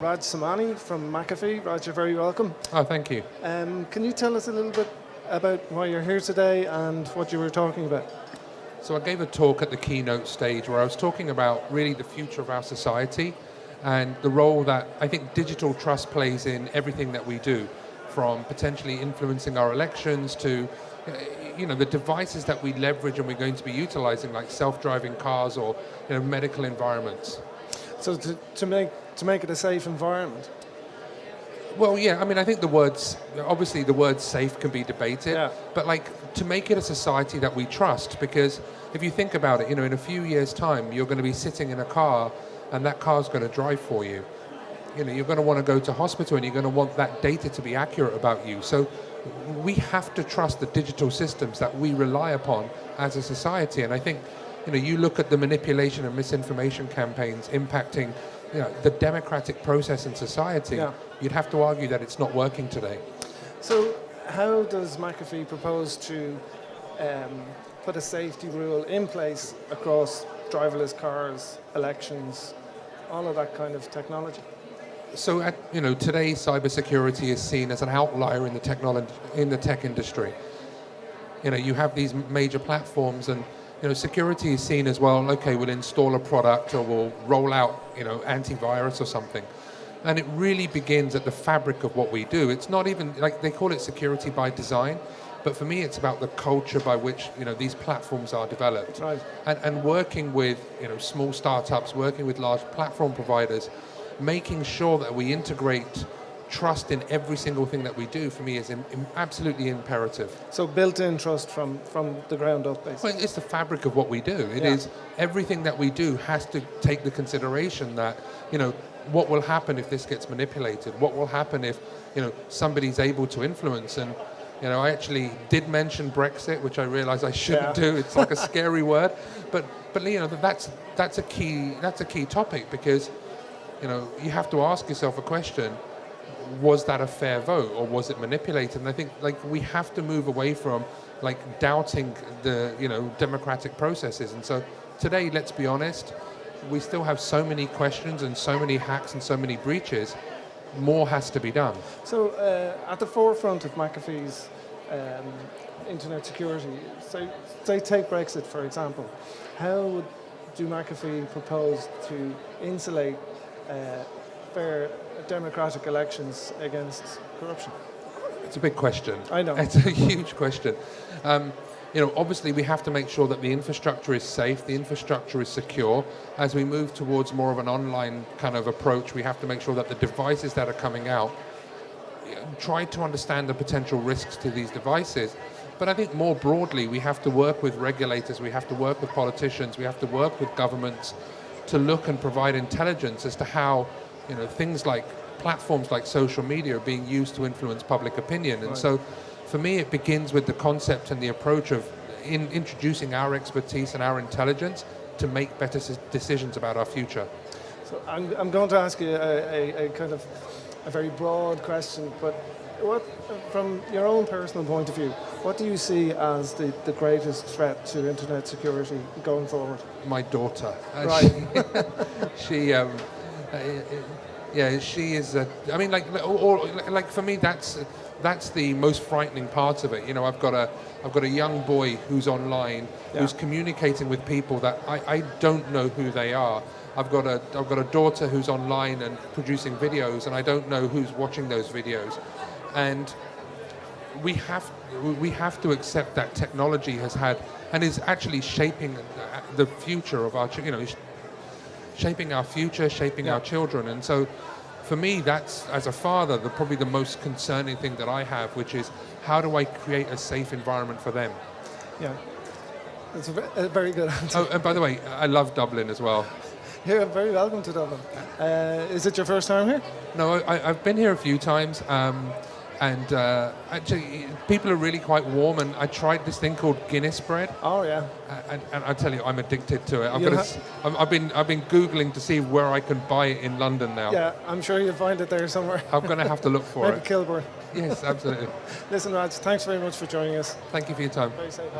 Raj Samani from McAfee. Raj, you're very welcome. Oh, thank you. Can you tell us a little bit about why you're here today and what you were talking about? So I gave a talk at the keynote stage where I was talking about really the future of our society and the role that I think digital trust plays in everything that we do, from potentially influencing our elections to the devices that we leverage and we're going to be utilizing, like self-driving cars or medical environments. So to make it a safe environment. Well, yeah, I mean, I think the word safe can be debated, Yeah. but to make it a society that we trust, because if you think about it, in a few years' time, you're going to be sitting in a car and that car's going to drive for you. You're going to want to go to hospital and you're going to want that data to be accurate about you. So we have to trust the digital systems that we rely upon as a society. And I think, you look at the manipulation and misinformation campaigns impacting the democratic process in society, Yeah. You'd have to argue that it's not working today. So how does McAfee propose to put a safety rule in place across driverless cars, elections, all of that kind of technology? So, today cybersecurity is seen as an outlier in the tech industry. You have these major platforms, and security is seen as, well, okay, we'll install a product or we'll roll out, antivirus or something. And it really begins at the fabric of what we do. It's not even, they call it security by design, but for me it's about the culture by which, these platforms are developed. Right. And working with, small startups, working with large platform providers, making sure that we integrate trust in every single thing that we do, for me, is absolutely imperative. So built-in trust from the ground up, basically. Well, it's the fabric of what we do. It is everything that we do has to take the consideration that, what will happen if this gets manipulated? What will happen if, somebody's able to influence? And, I actually did mention Brexit, which I realize I shouldn't do. It's like a scary word, but that's a key topic, because, you have to ask yourself a question. Was that a fair vote, or was it manipulated? And I think we have to move away from doubting the democratic processes. And so today, let's be honest, we still have so many questions and so many hacks and so many breaches. More has to be done. So at the forefront of McAfee's internet security, so take Brexit for example, how do McAfee propose to insulate fair democratic elections against corruption? It's a big question. I know. It's a huge question. Obviously we have to make sure that the infrastructure is safe, the infrastructure is secure. As we move towards more of an online kind of approach, we have to make sure that the devices that are coming out try to understand the potential risks to these devices. But I think more broadly, we have to work with regulators, we have to work with politicians, we have to work with governments to look and provide intelligence as to how things like platforms like social media are being used to influence public opinion. And so for me, it begins with the concept and the approach of introducing our expertise and our intelligence to make better decisions about our future. So I'm going to ask you a kind of a very broad question, but what, from your own personal point of view, what do you see as the greatest threat to internet security going forward? My daughter. Right. She is. For me, that's the most frightening part of it. I've got a young boy who's online, who's communicating with people that I don't know who they are. I've got a daughter who's online and producing videos, and I don't know who's watching those videos. And we have to accept that technology has had and is actually shaping the future of our shaping our future, shaping our children. And so for me, that's, as a father, probably the most concerning thing that I have, which is how do I create a safe environment for them? Yeah, that's a very good answer. Oh, and by the way, I love Dublin as well. You're very welcome to Dublin. Is it your first time here? No, I've been here a few times. And actually, people are really quite warm. And I tried this thing called Guinness bread. Oh yeah. And I tell you, I'm addicted to it. I've been Googling to see where I can buy it in London now. Yeah, I'm sure you'll find it there somewhere. I'm going to have to look for Maybe it. Kilburn. Yes, absolutely. Listen, Raj, thanks very much for joining us. Thank you for your time. Very safe.